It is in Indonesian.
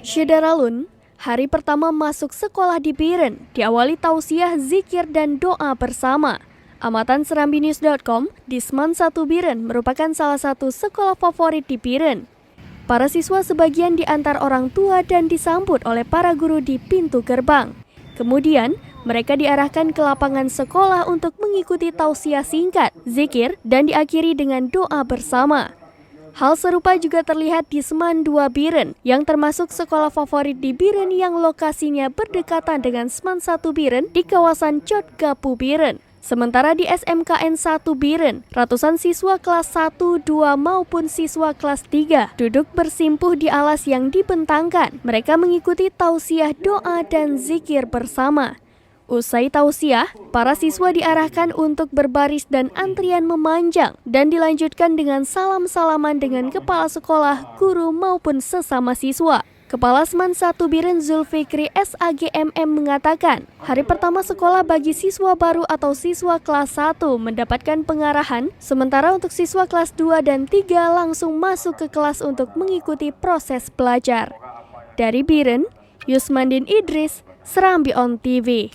Syederalun, hari pertama masuk sekolah di Biren, diawali tausiah, zikir, dan doa bersama. Amatan serambinews.com, Disman 1 Biren merupakan salah satu sekolah favorit di Biren. Para siswa sebagian diantar orang tua dan disambut oleh para guru di pintu gerbang. Kemudian, mereka diarahkan ke lapangan sekolah untuk mengikuti tausiah singkat, zikir, dan diakhiri dengan doa bersama. Hal serupa juga terlihat di Seman 2 Biren, yang termasuk sekolah favorit di Biren yang lokasinya berdekatan dengan Seman 1 Biren di kawasan Cotgapu Biren. Sementara di SMKN 1 Biren, ratusan siswa kelas 1, 2 maupun siswa kelas 3 duduk bersimpuh di alas yang dibentangkan. Mereka mengikuti tausiah, doa, dan zikir bersama. Usai tausiah, para siswa diarahkan untuk berbaris dan antrian memanjang dan dilanjutkan dengan salam-salaman dengan kepala sekolah, guru maupun sesama siswa. Kepala Seman 1 Biren Zulfikri SAGMM mengatakan, hari pertama sekolah bagi siswa baru atau siswa kelas 1 mendapatkan pengarahan, sementara untuk siswa kelas 2 dan 3 langsung masuk ke kelas untuk mengikuti proses belajar. Dari Biren, Yusmandin Idris, Serambi On TV.